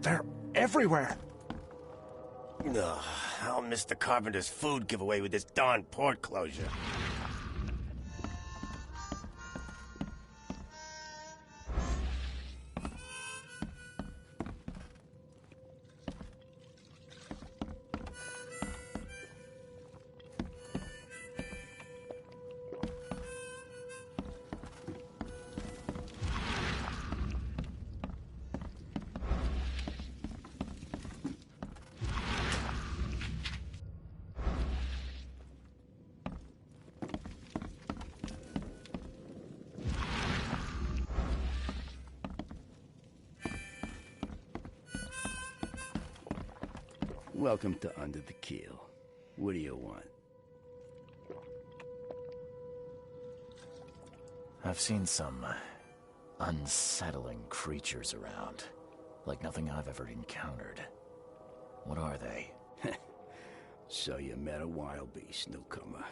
They're everywhere. Ugh, I'll miss the carpenter's food giveaway with this darn port closure. Welcome to Under the Keel. What do you want? I've seen some unsettling creatures around, like nothing I've ever encountered. What are they? So you met a wild beast, newcomer.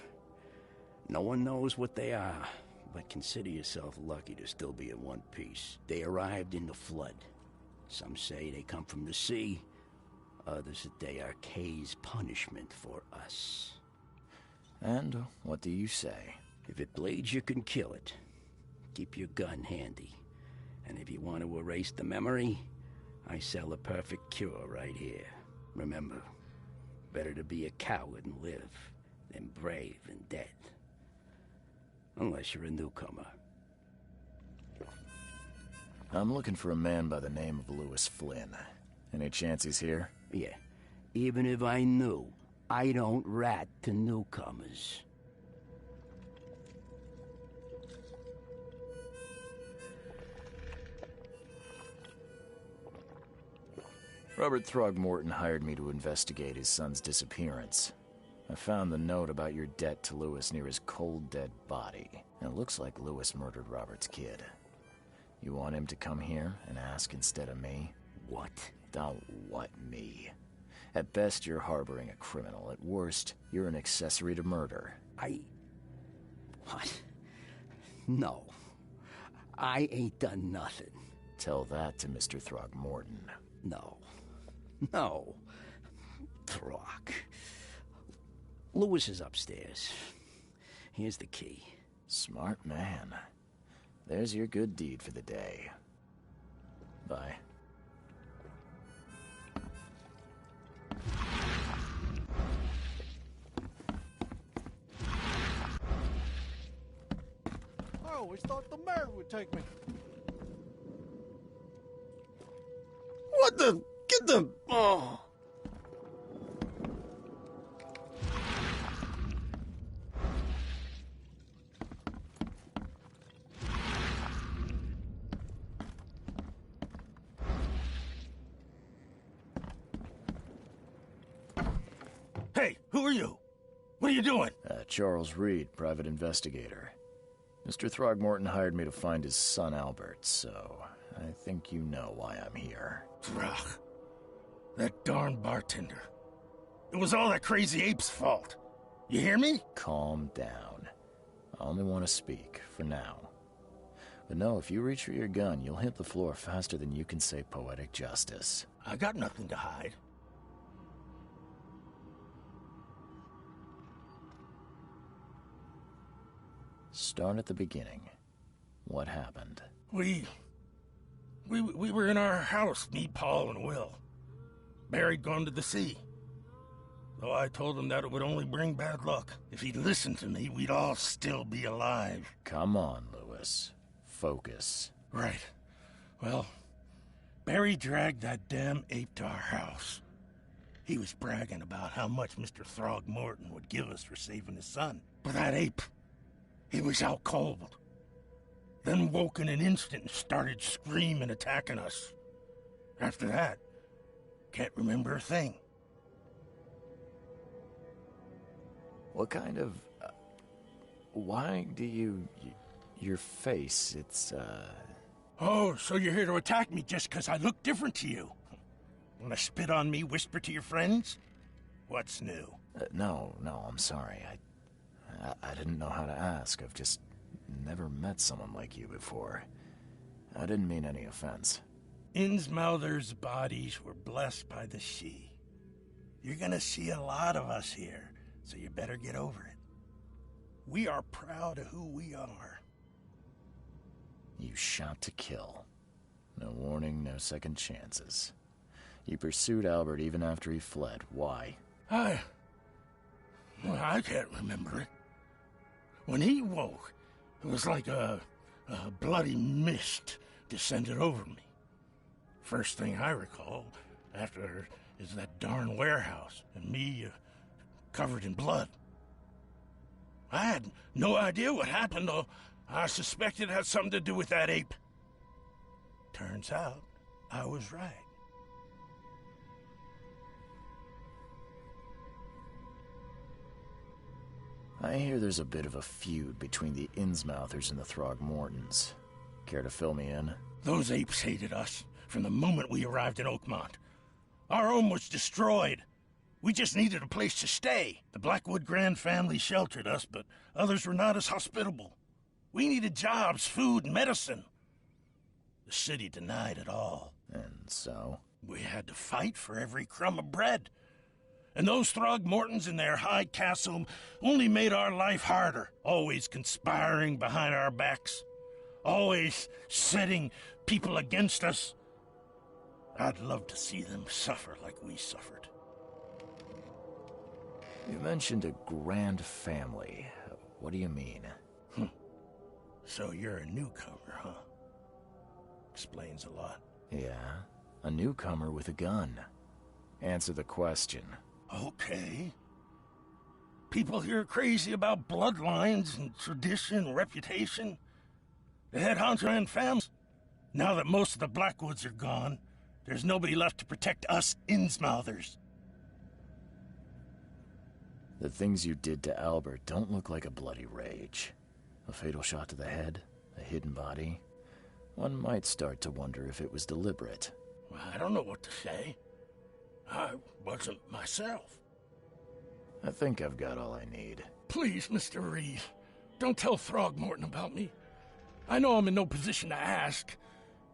No one knows what they are, but consider yourself lucky to still be in one piece. They arrived in the flood. Some say they come from the sea. Others that they are Kay's punishment for us. And what do you say? If it bleeds, you can kill it. Keep your gun handy. And if you want to erase the memory, I sell a perfect cure right here. Remember, better to be a coward and live than brave and dead. Unless you're a newcomer. I'm looking for a man by the name of Lewis Flynn. Any chance he's here? Yeah. Even if I knew, I don't rat to newcomers. Robert Throgmorton hired me to investigate his son's disappearance. I found the note about your debt to Lewis near his cold, dead body. And it looks like Lewis murdered Robert's kid. You want him to come here and ask instead of me? What? Don't what me. At best, you're harboring a criminal. At worst, you're an accessory to murder. What? No. I ain't done nothing. Tell that to Mr. Throgmorton. No. No. Throg. Lewis is upstairs. Here's the key. Smart man. There's your good deed for the day. Bye. I always thought the mayor would take me. What the... Get the... Oh... Hey, who are you? What are you doing? Charles Reed, private investigator. Mr. Throgmorton hired me to find his son Albert, so I think you know why I'm here. Throg. That darn bartender. It was all that crazy ape's fault. You hear me? Calm down. I only want to speak, for now. But no, if you reach for your gun, you'll hit the floor faster than you can say poetic justice. I got nothing to hide. Start at the beginning. What happened? We were in our house, me, Paul, and Will. Barry'd gone to the sea. Though I told him that it would only bring bad luck. If he'd listened to me, we'd all still be alive. Come on, Lewis. Focus. Right. Well, Barry dragged that damn ape to our house. He was bragging about how much Mr. Throgmorton would give us for saving his son. But that ape, he was out cold. Then woke in an instant and started screaming, attacking us. After that, can't remember a thing. What kind of... why do you... your face, it's, Oh, so you're here to attack me just 'cause I look different to you? Wanna spit on me, whisper to your friends? What's new? No, I'm sorry. I didn't know how to ask. I've just never met someone like you before. I didn't mean any offense. Innsmouther's bodies were blessed by the sea. You're gonna see a lot of us here, so you better get over it. We are proud of who we are. You shot to kill. No warning, no second chances. You pursued Albert even after he fled. Why? I can't remember it. When he woke, it was like a bloody mist descended over me. First thing I recall after is that darn warehouse and me covered in blood. I had no idea what happened, though. I suspected it had something to do with that ape. Turns out, I was right. I hear there's a bit of a feud between the Innsmouthers and the Throgmortons. Care to fill me in? Those apes hated us from the moment we arrived in Oakmont. Our home was destroyed. We just needed a place to stay. The Blackwood Grand family sheltered us, but others were not as hospitable. We needed jobs, food, and medicine. The city denied it all. And so? We had to fight for every crumb of bread. And those Throgmortons in their high castle only made our life harder, always conspiring behind our backs, always setting people against us. I'd love to see them suffer like we suffered. You mentioned a grand family. What do you mean? So you're a newcomer, huh? Explains a lot. Yeah, a newcomer with a gun. Answer the question. Okay. People here are crazy about bloodlines and tradition and reputation. The head honcho and families. Now that most of the Blackwoods are gone, there's nobody left to protect us Innsmouthers. The things you did to Albert don't look like a bloody rage. A fatal shot to the head, a hidden body. One might start to wonder if it was deliberate. Well, I don't know what to say. I wasn't myself. I think I've got all I need. Please, Mr. Reed, don't tell Throgmorton about me. I know I'm in no position to ask.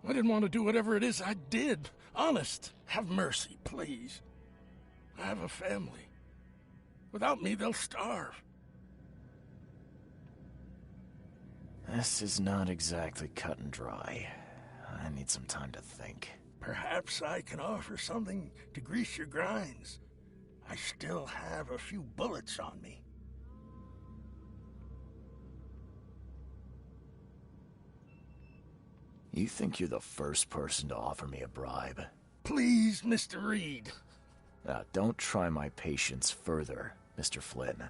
I didn't want to do whatever it is I did. Honest, have mercy, please. I have a family. Without me, they'll starve. This is not exactly cut and dry. I need some time to think. Perhaps I can offer something to grease your grinds. I still have a few bullets on me. You think you're the first person to offer me a bribe? Please, Mr. Reed. Now, don't try my patience further, Mr. Flynn.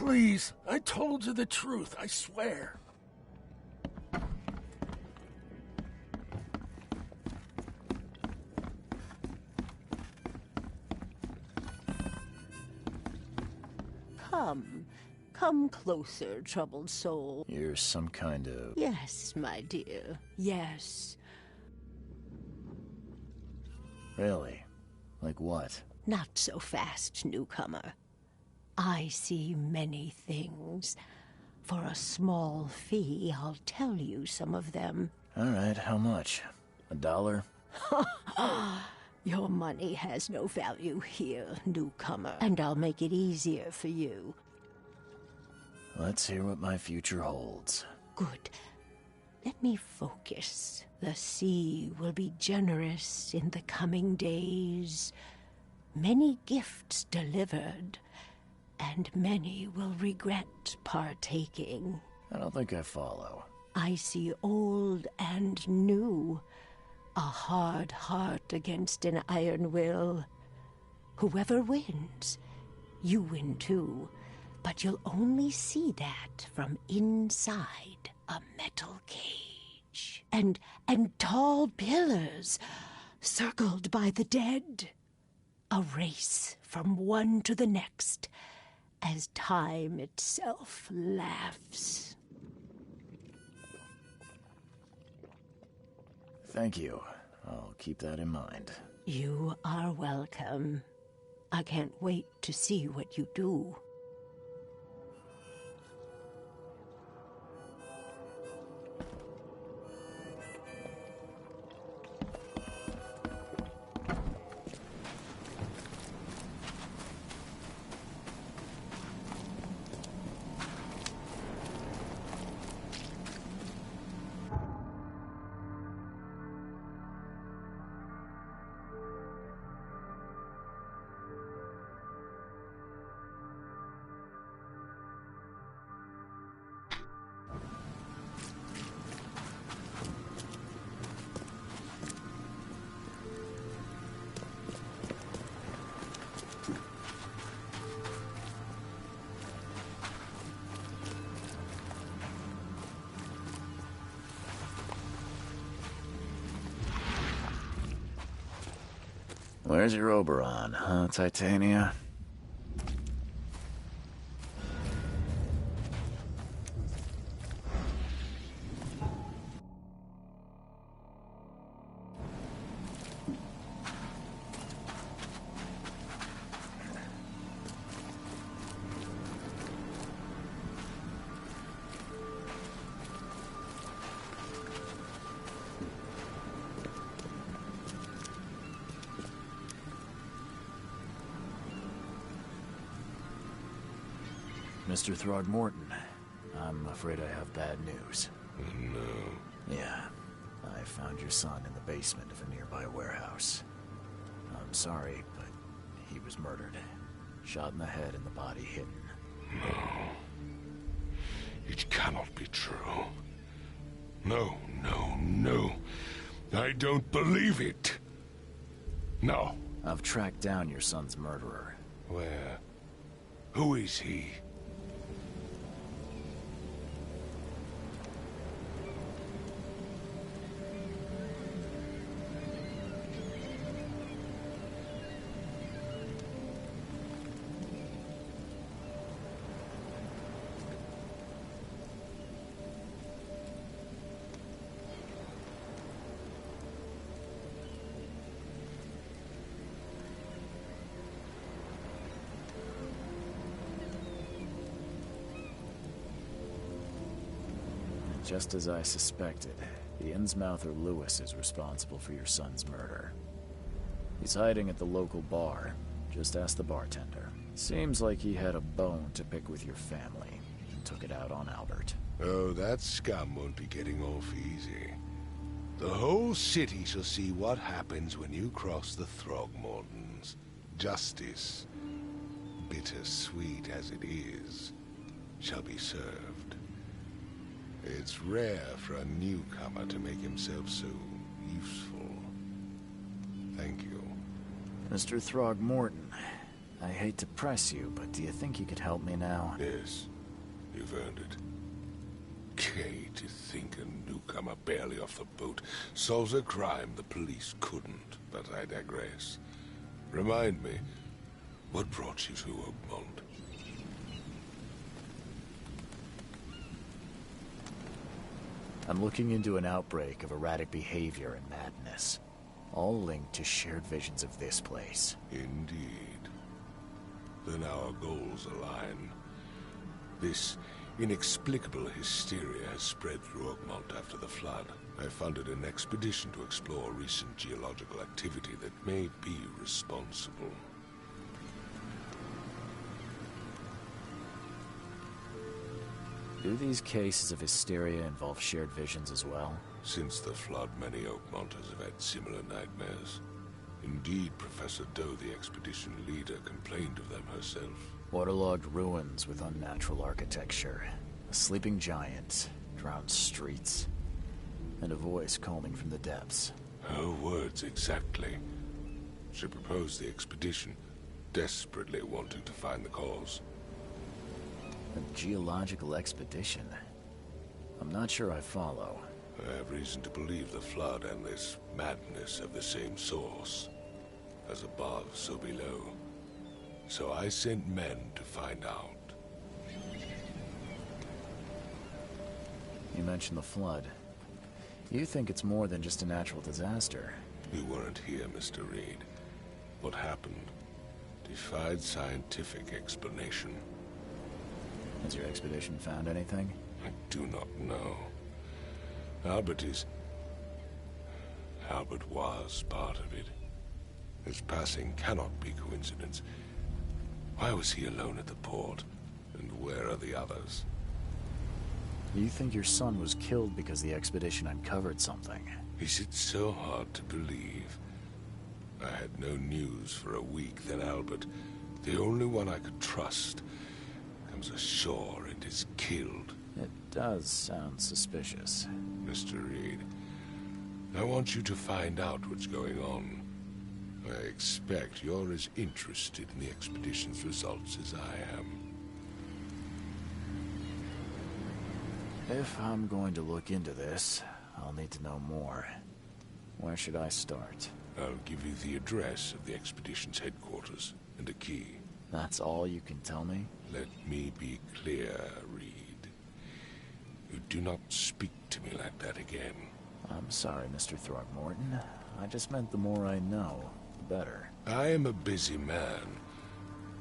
Please, I told you the truth, I swear. Come closer, troubled soul. You're some kind of... Yes, my dear, yes. Really? Like what? Not so fast, newcomer. I see many things. For a small fee, I'll tell you some of them. All right, how much? $1? Your money has no value here, newcomer, and I'll make it easier for you. Let's hear what my future holds. Good. Let me focus. The sea will be generous in the coming days. Many gifts delivered, and many will regret partaking. I don't think I follow. I see old and new. A hard heart against an iron will. Whoever wins, you win too. But you'll only see that from inside a metal cage. And tall pillars, circled by the dead. A race from one to the next, as time itself laughs. Thank you. I'll keep that in mind. You are welcome. I can't wait to see what you do. Where's your Oberon, huh, Titania? Mr. Throgmorton, I'm afraid I have bad news. No. Yeah, I found your son in the basement of a nearby warehouse. I'm sorry, but he was murdered. Shot in the head and the body hidden. No. It cannot be true. No, no, no. I don't believe it. No. I've tracked down your son's murderer. Where? Who is he? Just as I suspected, the Innsmouther Lewis is responsible for your son's murder. He's hiding at the local bar. Just ask the bartender. Seems like he had a bone to pick with your family and took it out on Albert. Oh, that scum won't be getting off easy. The whole city shall see what happens when you cross the Throgmortons. Justice, bittersweet as it is, shall be served. It's rare for a newcomer to make himself so useful. Thank you. Mr. Throgmorton, I hate to press you, but do you think you could help me now? Yes, you've earned it. Kay, to think a newcomer barely off the boat solves a crime the police couldn't, but I digress. Remind me, what brought you to Oakmont? I'm looking into an outbreak of erratic behavior and madness, all linked to shared visions of this place. Indeed. Then our goals align. This inexplicable hysteria has spread through Oakmont after the flood. I funded an expedition to explore recent geological activity that may be responsible. Do these cases of hysteria involve shared visions as well? Since the flood, many Oakmonters have had similar nightmares. Indeed, Professor Doe, the expedition leader, complained of them herself. Waterlogged ruins with unnatural architecture, a sleeping giant, drowned streets, and a voice calling from the depths. Her words exactly. She proposed the expedition, desperately wanting to find the cause. A geological expedition? I'm not sure I follow. I have reason to believe the flood and this madness have the same source. As above, so below. So I sent men to find out. You mentioned the flood. You think it's more than just a natural disaster? You weren't here, Mr. Reed. What happened defied scientific explanation. Has your expedition found anything? I do not know. Albert was part of it. His passing cannot be coincidence. Why was he alone at the port? And where are the others? You think your son was killed because the expedition uncovered something? Is it so hard to believe? I had no news for a week, then Albert, the only one I could trust, comes ashore and is killed. It does sound suspicious. Mr. Reed, I want you to find out what's going on. I expect you're as interested in the expedition's results as I am. If I'm going to look into this, I'll need to know more. Where should I start? I'll give you the address of the expedition's headquarters and a key. That's all you can tell me? Let me be clear, Reed. You do not speak to me like that again. I'm sorry, Mr. Throgmorton. I just meant the more I know, the better. I am a busy man.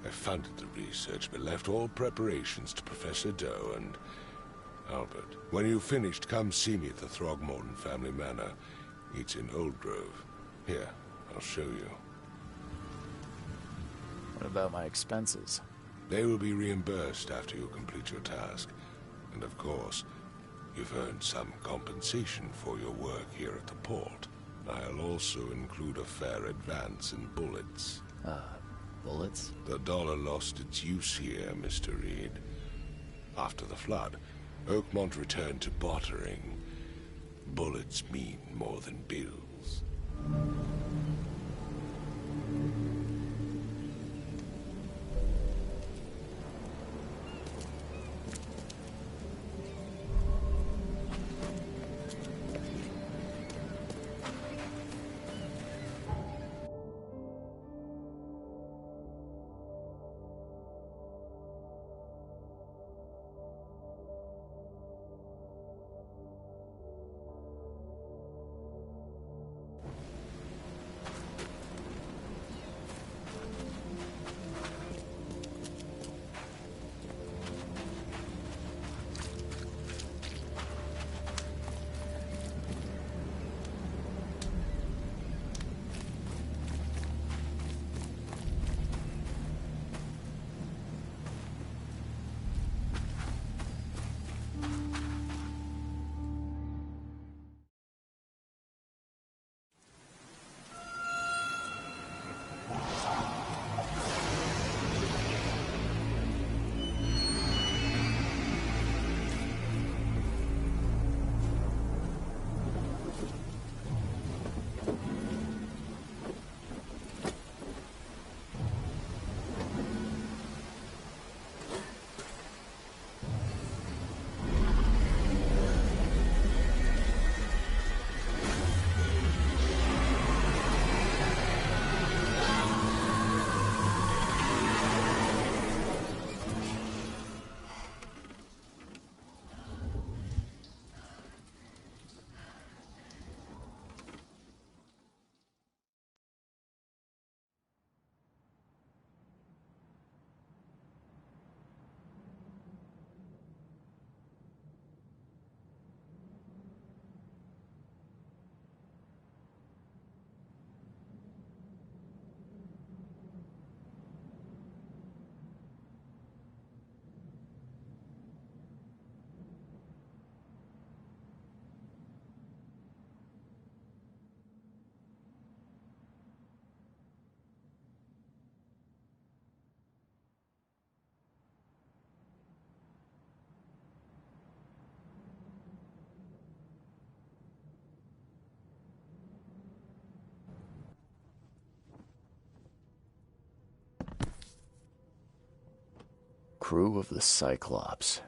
I funded the research, but left all preparations to Professor Doe and Albert. When you've finished, come see me at the Throgmorton family manor. It's in Old Grove. Here, I'll show you. What about my expenses? They will be reimbursed after you complete your task. And of course, you've earned some compensation for your work here at the port. I'll also include a fair advance in bullets. Bullets? The dollar lost its use here, Mr. Reed. After the flood, Oakmont returned to bartering. Bullets mean more than bills. Crew of the Cyclops.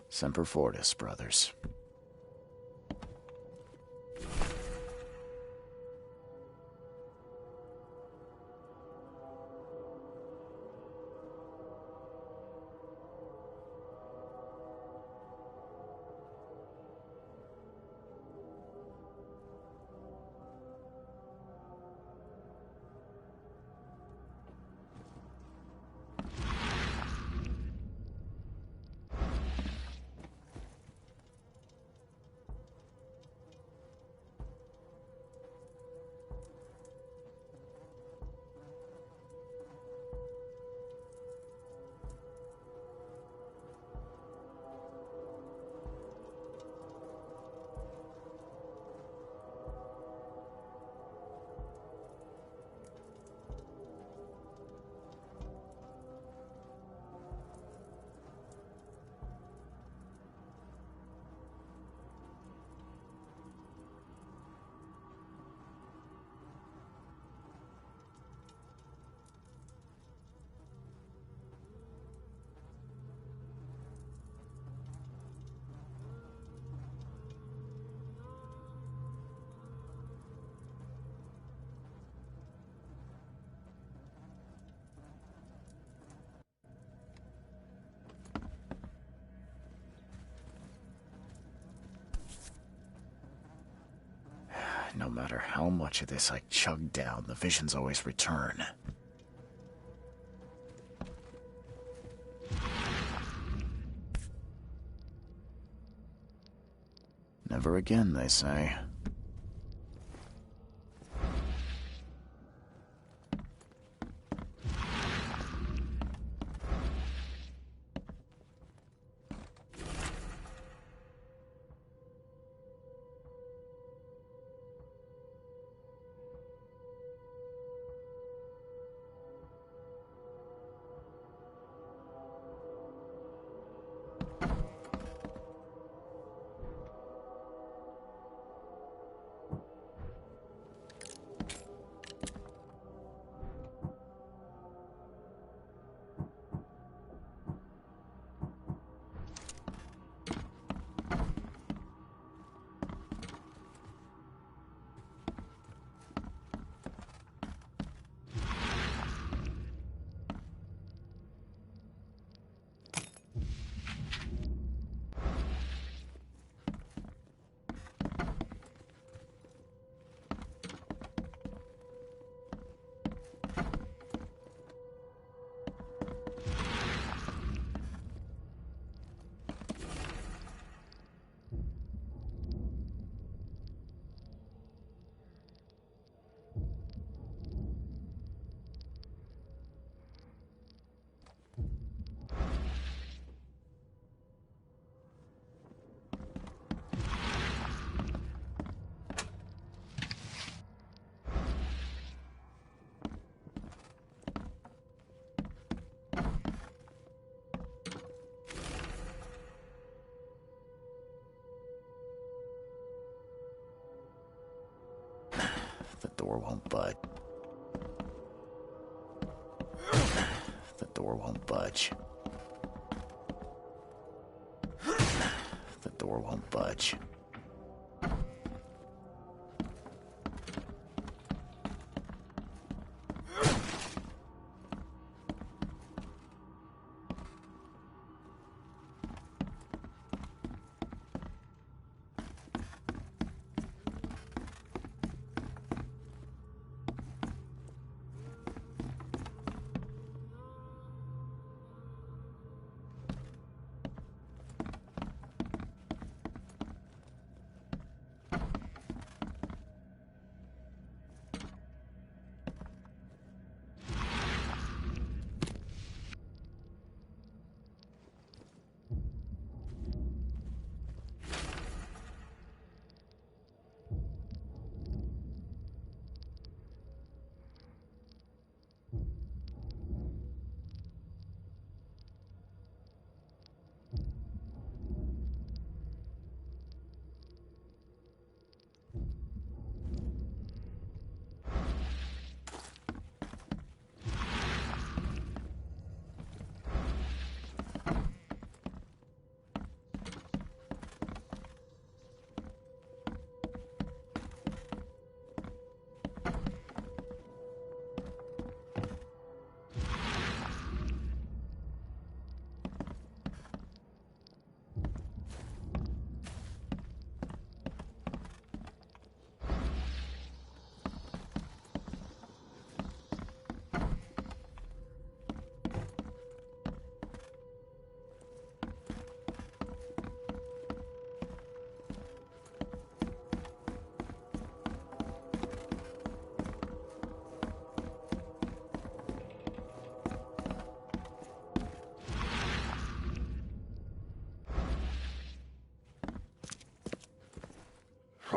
Semper Fortis, brothers. No matter how much of this I chug down, the visions always return. Never again, they say. The door won't budge. The door won't budge. The door won't budge.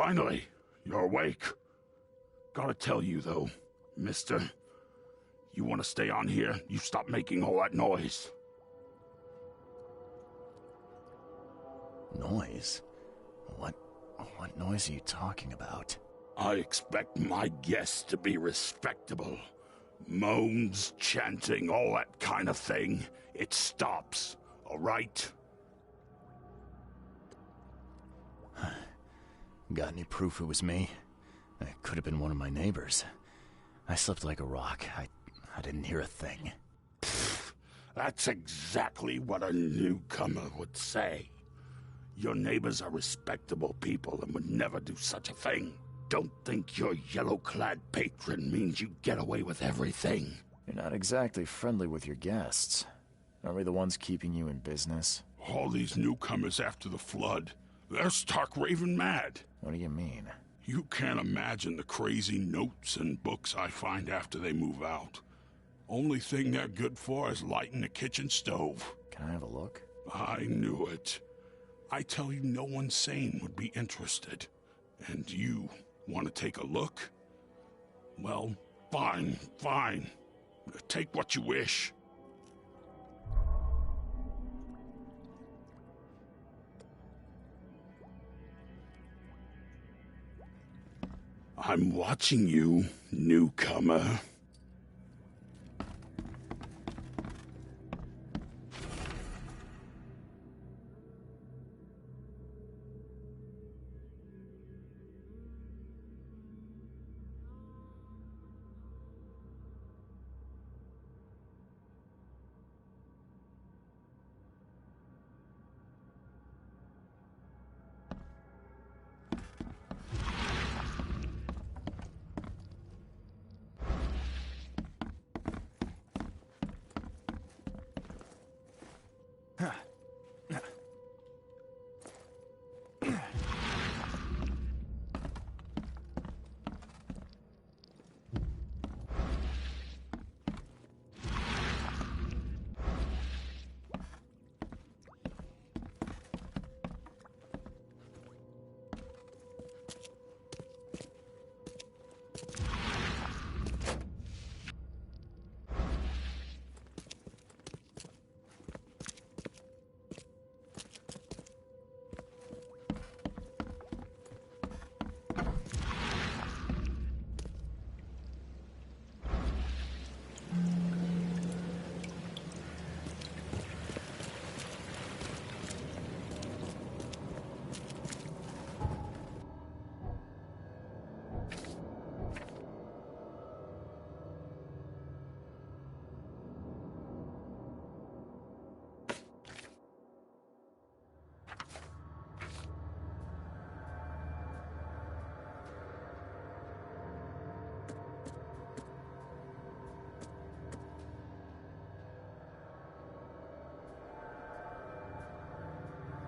Finally, you're awake. Gotta tell you, though, mister, you want to stay on here, you stop making all that noise. Noise? What noise are you talking about? I expect my guests to be respectable. Moans, chanting, all that kind of thing. It stops, all right? Got any proof it was me? It could have been one of my neighbors. I slept like a rock. I didn't hear a thing. That's exactly what a newcomer would say. Your neighbors are respectable people and would never do such a thing. Don't think your yellow-clad patron means you get away with everything. You're not exactly friendly with your guests. Aren't we the ones keeping you in business? All these newcomers after the flood, they're stark raving mad. What do you mean? You can't imagine the crazy notes and books I find after they move out. Only thing they're good for is lighting the kitchen stove. Can I have a look? I knew it. I tell you, no one sane would be interested. And you want to take a look? Well, fine. Take what you wish. I'm watching you, newcomer.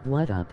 What up?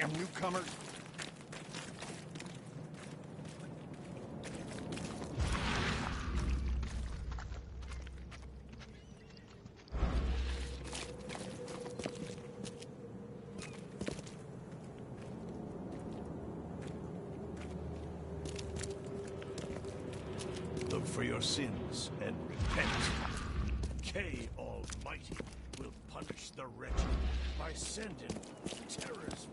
damn newcomers! Look for your sins and repent. Kay Almighty will punish the wretched by sending terrors.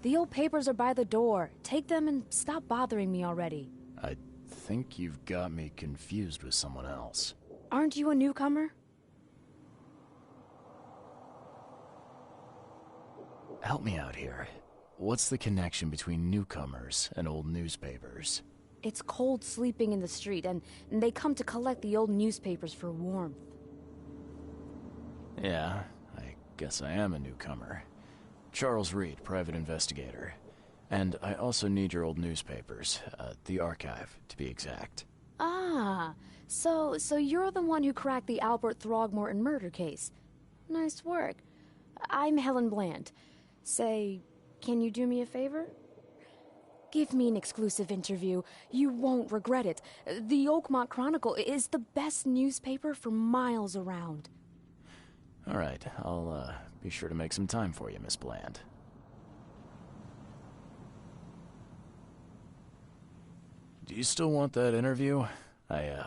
The old papers are by the door. Take them and stop bothering me already. I think you've got me confused with someone else. Aren't you a newcomer? Help me out here. What's the connection between newcomers and old newspapers? It's cold sleeping in the street, and they come to collect the old newspapers for warmth. Yeah, I guess I am a newcomer. Charles Reed, private investigator. And I also need your old newspapers, the archive, to be exact. Ah, so you're the one who cracked the Albert Throgmorton murder case. Nice work. I'm Helen Bland. Say, can you do me a favor? Give me an exclusive interview. You won't regret it. The Oakmont Chronicle is the best newspaper for miles around. All right, I'll be sure to make some time for you, Miss Bland. Do you still want that interview? I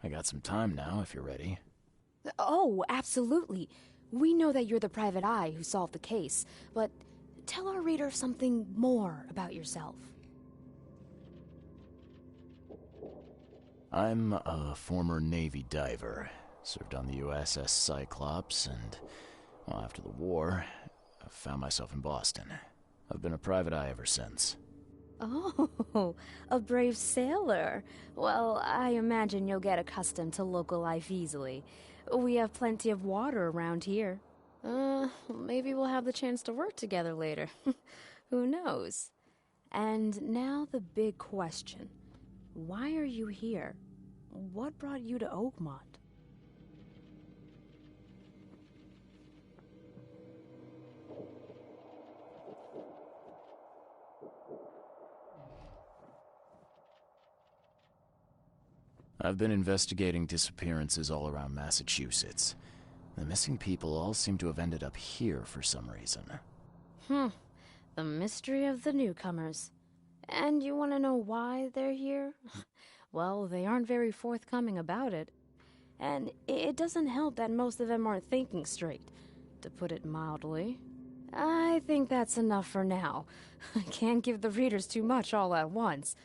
got some time now, if you're ready. Oh, absolutely. We know that you're the private eye who solved the case, but tell our reader something more about yourself. I'm a former Navy diver. Served on the USS Cyclops, and, well, after the war, I found myself in Boston. I've been a private eye ever since. Oh, a brave sailor. Well, I imagine you'll get accustomed to local life easily. We have plenty of water around here. Maybe we'll have the chance to work together later. Who knows? And now the big question. Why are you here? What brought you to Oakmont? I've been investigating disappearances all around Massachusetts. The missing people all seem to have ended up here for some reason. The mystery of the newcomers. And you want to know why they're here? Well, they aren't very forthcoming about it. And it doesn't help that most of them aren't thinking straight, to put it mildly. I think that's enough for now. I can't give the readers too much all at once.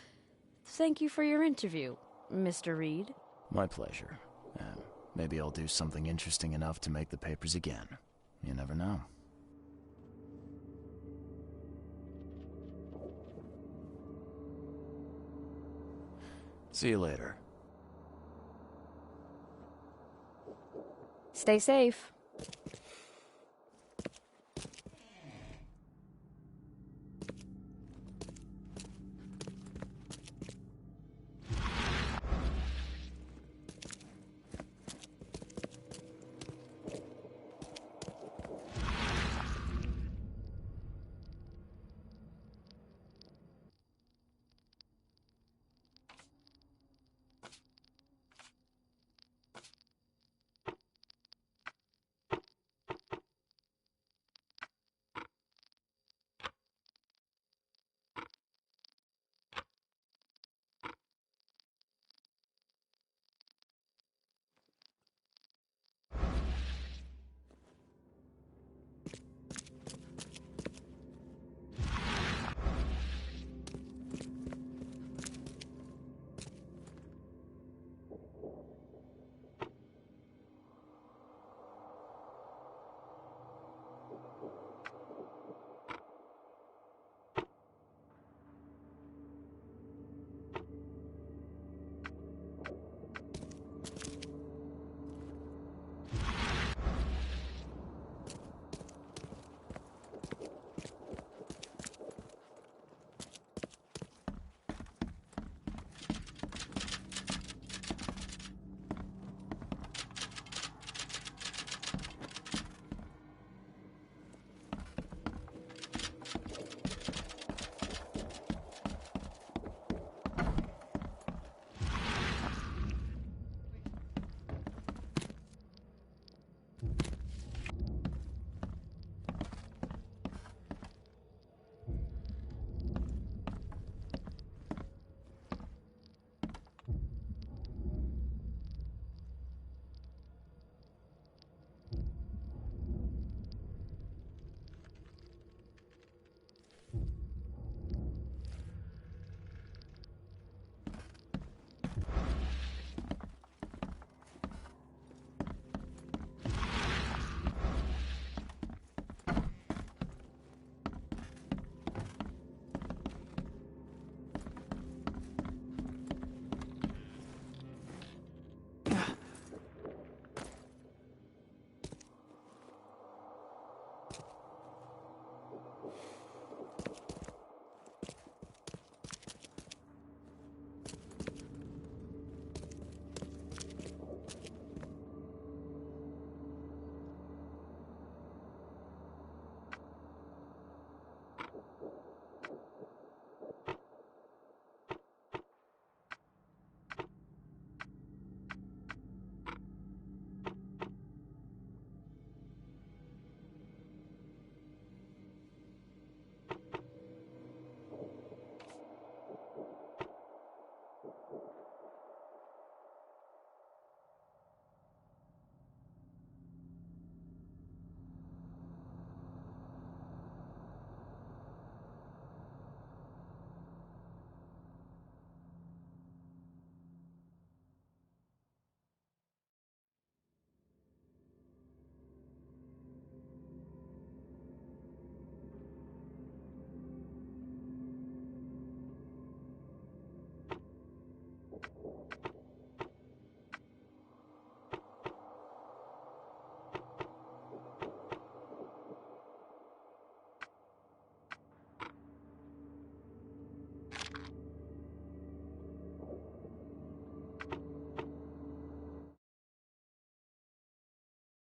Thank you for your interview, Mr. Reed. My pleasure. Maybe I'll do something interesting enough to make the papers again. You never know. See you later. Stay safe.